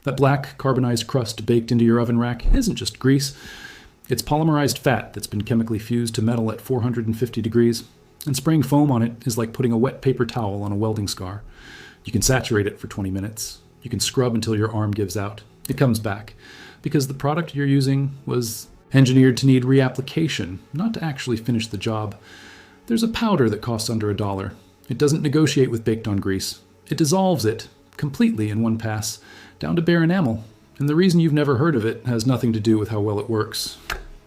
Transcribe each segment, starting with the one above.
That black carbonized crust baked into your oven rack isn't just grease. It's polymerized fat that's been chemically fused to metal at 450 degrees, and spraying foam on it is like putting a wet paper towel on a welding scar. You can saturate it for 20 minutes. You can scrub until your arm gives out. It comes back, because the product you're using was engineered to need reapplication, not to actually finish the job. There's a powder that costs under $1. It doesn't negotiate with baked-on grease. It dissolves it completely in one pass, down to bare enamel. And the reason you've never heard of it has nothing to do with how well it works.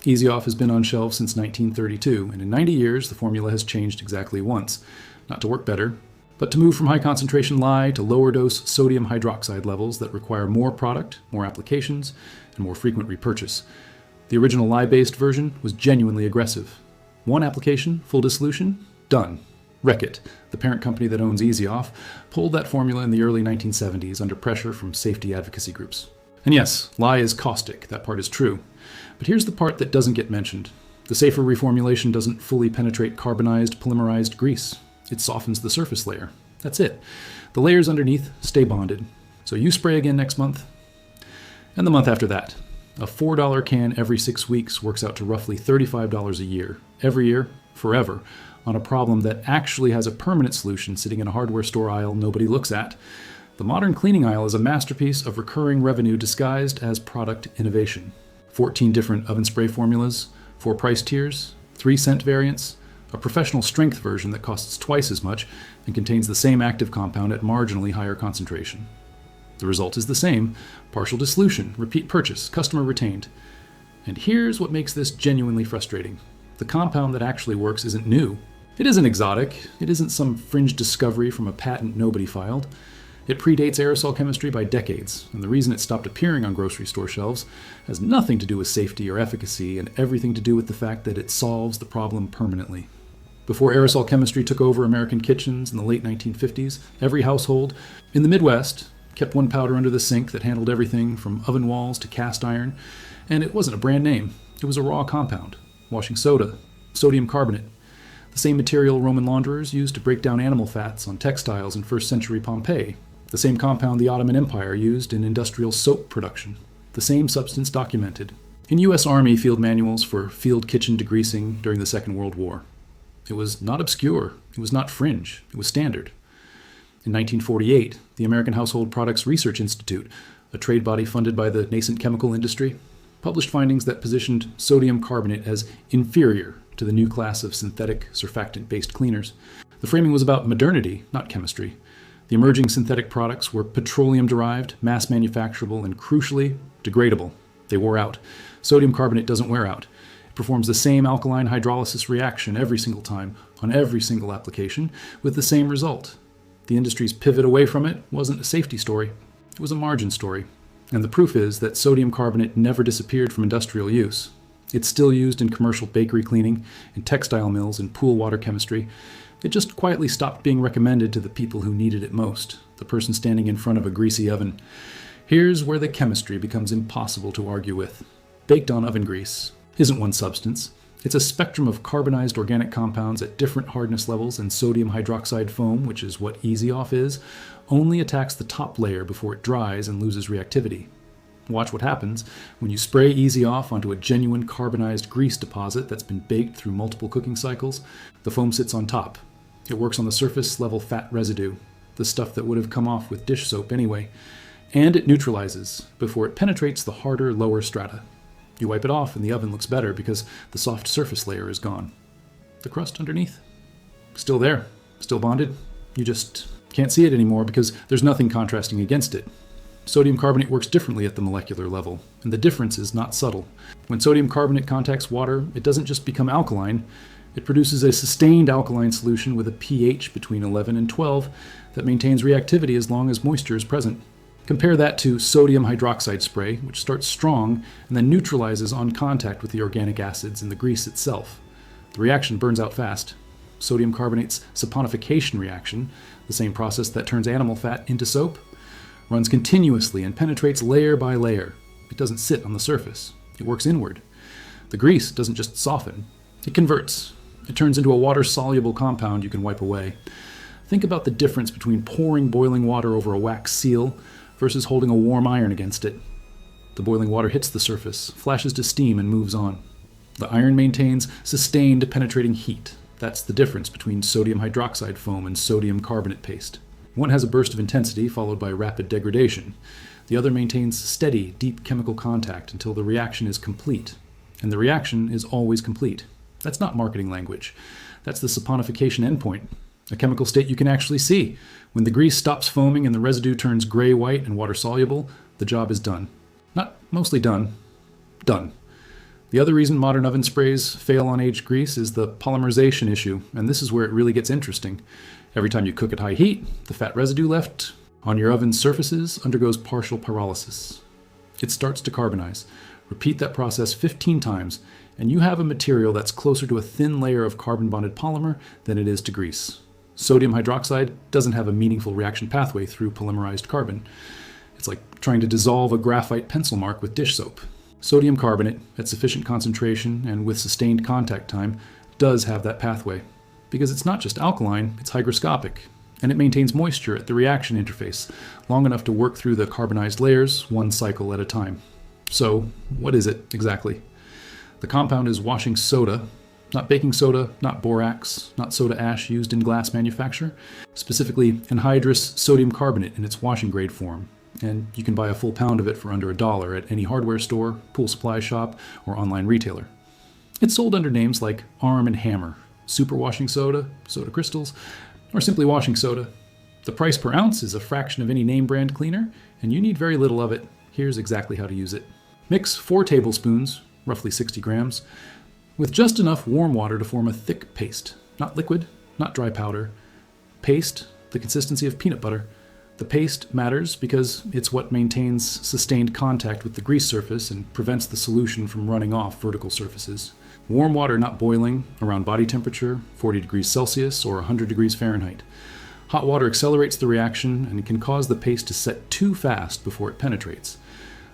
Easy Off has been on shelves since 1932, and in 90 years, the formula has changed exactly once. Not to work better, but to move from high-concentration lye to lower-dose sodium hydroxide levels that require more product, more applications, and more frequent repurchase. The original lye-based version was genuinely aggressive. One application, full dissolution, done. Reckitt, the parent company that owns Easy Off, pulled that formula in the early 1970s under pressure from safety advocacy groups. And yes, lye is caustic, that part is true. But here's the part that doesn't get mentioned. The safer reformulation doesn't fully penetrate carbonized, polymerized grease. It softens the surface layer. That's it. The layers underneath stay bonded. So you spray again next month, and the month after that. A $4 can every 6 weeks works out to roughly $35 a year, every year, forever, on a problem that actually has a permanent solution sitting in a hardware store aisle nobody looks at. The modern cleaning aisle is a masterpiece of recurring revenue disguised as product innovation. 14 different oven spray formulas, 4 price tiers, 3 scent variants, a professional strength version that costs twice as much and contains the same active compound at marginally higher concentration. The result is the same: partial dissolution, repeat purchase, customer retained. And here's what makes this genuinely frustrating. The compound that actually works isn't new. It isn't exotic. It isn't some fringe discovery from a patent nobody filed. It predates aerosol chemistry by decades, and the reason it stopped appearing on grocery store shelves has nothing to do with safety or efficacy and everything to do with the fact that it solves the problem permanently. Before aerosol chemistry took over American kitchens in the late 1950s, every household in the Midwest kept one powder under the sink that handled everything from oven walls to cast iron, and it wasn't a brand name. It was a raw compound: washing soda, sodium carbonate, the same material Roman launderers used to break down animal fats on textiles in 1st century Pompeii, the same compound the Ottoman Empire used in industrial soap production, the same substance documented in U.S. Army field manuals for field kitchen degreasing during the Second World War. It was not obscure, it was not fringe, it was standard. In 1948, the American Household Products Research Institute, a trade body funded by the nascent chemical industry, published findings that positioned sodium carbonate as inferior to the new class of synthetic surfactant-based cleaners. The framing was about modernity, not chemistry. The emerging synthetic products were petroleum-derived, mass-manufacturable, and crucially, degradable. They wore out. Sodium carbonate doesn't wear out. It performs the same alkaline hydrolysis reaction every single time, on every single application, with the same result. The industry's pivot away from it wasn't a safety story. It was a margin story. And the proof is that sodium carbonate never disappeared from industrial use. It's still used in commercial bakery cleaning, in textile mills, in pool water chemistry. It just quietly stopped being recommended to the people who needed it most, the person standing in front of a greasy oven. Here's where the chemistry becomes impossible to argue with. Baked-on oven grease isn't one substance. It's a spectrum of carbonized organic compounds at different hardness levels, and sodium hydroxide foam, which is what Easy Off is, only attacks the top layer before it dries and loses reactivity. Watch what happens when you spray Easy Off onto a genuine carbonized grease deposit that's been baked through multiple cooking cycles. The foam sits on top. It works on the surface-level fat residue, the stuff that would have come off with dish soap anyway, and it neutralizes before it penetrates the harder, lower strata. You wipe it off and the oven looks better because the soft surface layer is gone. The crust underneath? Still there, still bonded. You just can't see it anymore because there's nothing contrasting against it. Sodium carbonate works differently at the molecular level, and the difference is not subtle. When sodium carbonate contacts water, it doesn't just become alkaline, it produces a sustained alkaline solution with a pH between 11 and 12 that maintains reactivity as long as moisture is present. Compare that to sodium hydroxide spray, which starts strong and then neutralizes on contact with the organic acids in the grease itself. The reaction burns out fast. Sodium carbonate's saponification reaction, the same process that turns animal fat into soap, runs continuously and penetrates layer by layer. It doesn't sit on the surface. It works inward. The grease doesn't just soften. It converts. It turns into a water-soluble compound you can wipe away. Think about the difference between pouring boiling water over a wax seal versus holding a warm iron against it. The boiling water hits the surface, flashes to steam, and moves on. The iron maintains sustained penetrating heat. That's the difference between sodium hydroxide foam and sodium carbonate paste. One has a burst of intensity followed by rapid degradation. The other maintains steady, deep chemical contact until the reaction is complete. And the reaction is always complete. That's not marketing language. That's the saponification endpoint, a chemical state you can actually see. When the grease stops foaming and the residue turns gray-white and water-soluble, the job is done. Not mostly done. Done. The other reason modern oven sprays fail on aged grease is the polymerization issue, and this is where it really gets interesting. Every time you cook at high heat, the fat residue left on your oven's surfaces undergoes partial pyrolysis. It starts to carbonize. Repeat that process 15 times, and you have a material that's closer to a thin layer of carbon-bonded polymer than it is to grease. Sodium hydroxide doesn't have a meaningful reaction pathway through polymerized carbon. It's like trying to dissolve a graphite pencil mark with dish soap. Sodium carbonate, at sufficient concentration and with sustained contact time, does have that pathway. Because it's not just alkaline, it's hygroscopic, and it maintains moisture at the reaction interface, long enough to work through the carbonized layers one cycle at a time. So, what is it exactly? The compound is washing soda, not baking soda, not borax, not soda ash used in glass manufacture, specifically anhydrous sodium carbonate in its washing grade form. And you can buy a full pound of it for under $1 at any hardware store, pool supply shop, or online retailer. It's sold under names like Arm & Hammer, Super Washing Soda, Soda Crystals, or simply Washing Soda. The price per ounce is a fraction of any name brand cleaner, and you need very little of it. Here's exactly how to use it. Mix 4 tablespoons, roughly 60 grams, with just enough warm water to form a thick paste. Not liquid, not dry powder. Paste, the consistency of peanut butter. The paste matters because it's what maintains sustained contact with the grease surface and prevents the solution from running off vertical surfaces. Warm water not boiling, around body temperature, 40 degrees Celsius or 100 degrees Fahrenheit. Hot water accelerates the reaction and it can cause the paste to set too fast before it penetrates.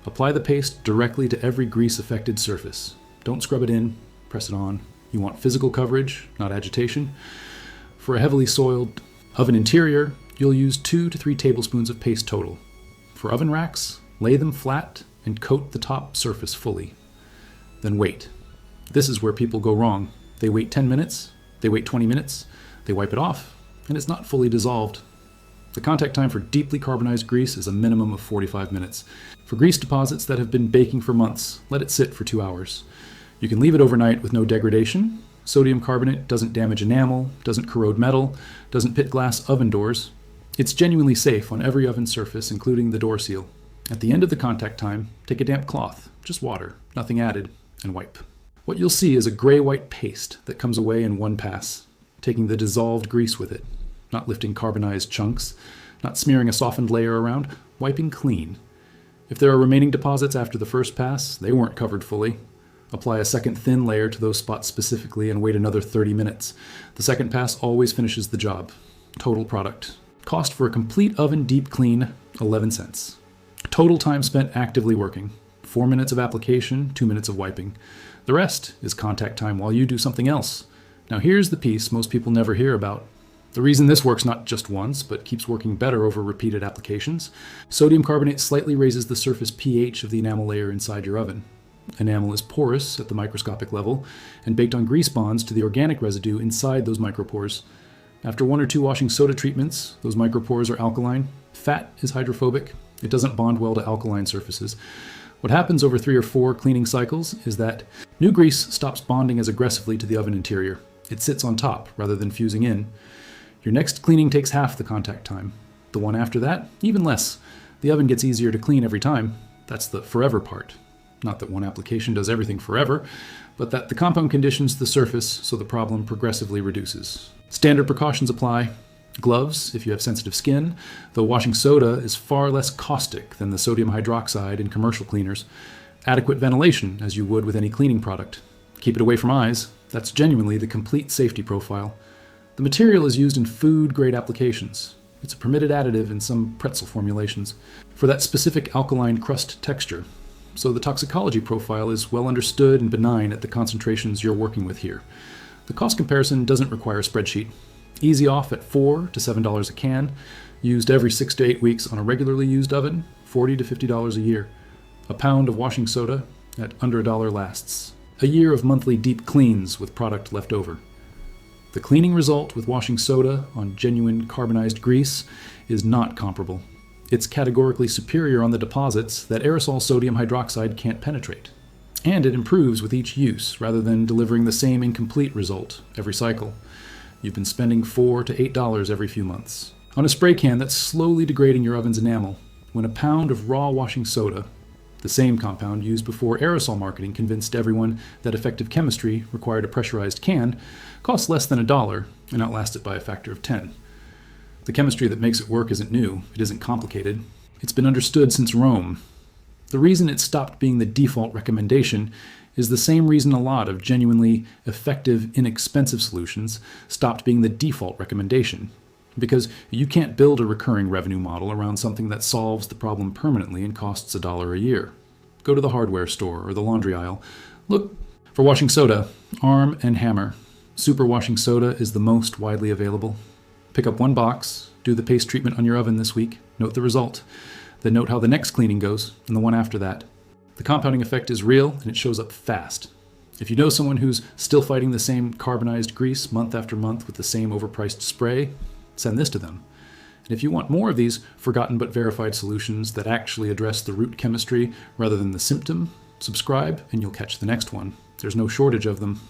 Apply the paste directly to every grease-affected surface. Don't scrub it in, press it on. You want physical coverage, not agitation. For a heavily soiled oven interior, you'll use 2 to 3 tablespoons of paste total. For oven racks, lay them flat and coat the top surface fully. Then wait. This is where people go wrong. They wait 10 minutes, they wait 20 minutes, they wipe it off, and it's not fully dissolved. The contact time for deeply carbonized grease is a minimum of 45 minutes. For grease deposits that have been baking for months, let it sit for 2 hours. You can leave it overnight with no degradation. Sodium carbonate doesn't damage enamel, doesn't corrode metal, doesn't pit glass oven doors. It's genuinely safe on every oven surface, including the door seal. At the end of the contact time, take a damp cloth, just water, nothing added, and wipe. What you'll see is a gray-white paste that comes away in one pass, taking the dissolved grease with it, not lifting carbonized chunks, not smearing a softened layer around, wiping clean. If there are remaining deposits after the first pass, they weren't covered fully. Apply a second thin layer to those spots specifically and wait another 30 minutes. The second pass always finishes the job. Total product. Cost for a complete oven deep clean, 11 cents. Total time spent actively working. 4 minutes of application, 2 minutes of wiping. The rest is contact time while you do something else. Now here's the piece most people never hear about. The reason this works not just once, but keeps working better over repeated applications. Sodium carbonate slightly raises the surface pH of the enamel layer inside your oven. Enamel is porous at the microscopic level and baked on grease bonds to the organic residue inside those micropores. After 1 or 2 washing soda treatments, those micropores are alkaline. Fat is hydrophobic. It doesn't bond well to alkaline surfaces. What happens over 3 or 4 cleaning cycles is that new grease stops bonding as aggressively to the oven interior. It sits on top rather than fusing in. Your next cleaning takes half the contact time. The one after that, even less. The oven gets easier to clean every time. That's the forever part. Not that one application does everything forever, but that the compound conditions the surface so the problem progressively reduces. Standard precautions apply. Gloves, if you have sensitive skin, though washing soda is far less caustic than the sodium hydroxide in commercial cleaners. Adequate ventilation, as you would with any cleaning product. Keep it away from eyes. That's genuinely the complete safety profile. The material is used in food-grade applications. It's a permitted additive in some pretzel formulations for that specific alkaline crust texture. So the toxicology profile is well understood and benign at the concentrations you're working with here. The cost comparison doesn't require a spreadsheet. Easy off at $4 to $7 a can, used every 6 to 8 weeks on a regularly used oven, $40 to $50 a year. A pound of washing soda at under $1 lasts. A year of monthly deep cleans with product left over. The cleaning result with washing soda on genuine carbonized grease is not comparable. It's categorically superior on the deposits that aerosol sodium hydroxide can't penetrate. And it improves with each use, rather than delivering the same incomplete result every cycle. You've been spending $4 to $8 every few months on a spray can that's slowly degrading your oven's enamel, when a pound of raw washing soda, the same compound used before aerosol marketing convinced everyone that effective chemistry required a pressurized can, costs less than $1 and outlasts it by a factor of 10. The chemistry that makes it work isn't new, it isn't complicated. It's been understood since Rome. The reason it stopped being the default recommendation is the same reason a lot of genuinely effective, inexpensive solutions stopped being the default recommendation. Because you can't build a recurring revenue model around something that solves the problem permanently and costs $1 a year. Go to the hardware store or the laundry aisle. Look for washing soda, Arm & Hammer. Super washing soda is the most widely available. Pick up one box, do the paste treatment on your oven this week, note the result, then note how the next cleaning goes and the one after that. The compounding effect is real and it shows up fast. If you know someone who's still fighting the same carbonized grease month after month with the same overpriced spray, send this to them. And if you want more of these forgotten but verified solutions that actually address the root chemistry rather than the symptom, subscribe and you'll catch the next one. There's no shortage of them.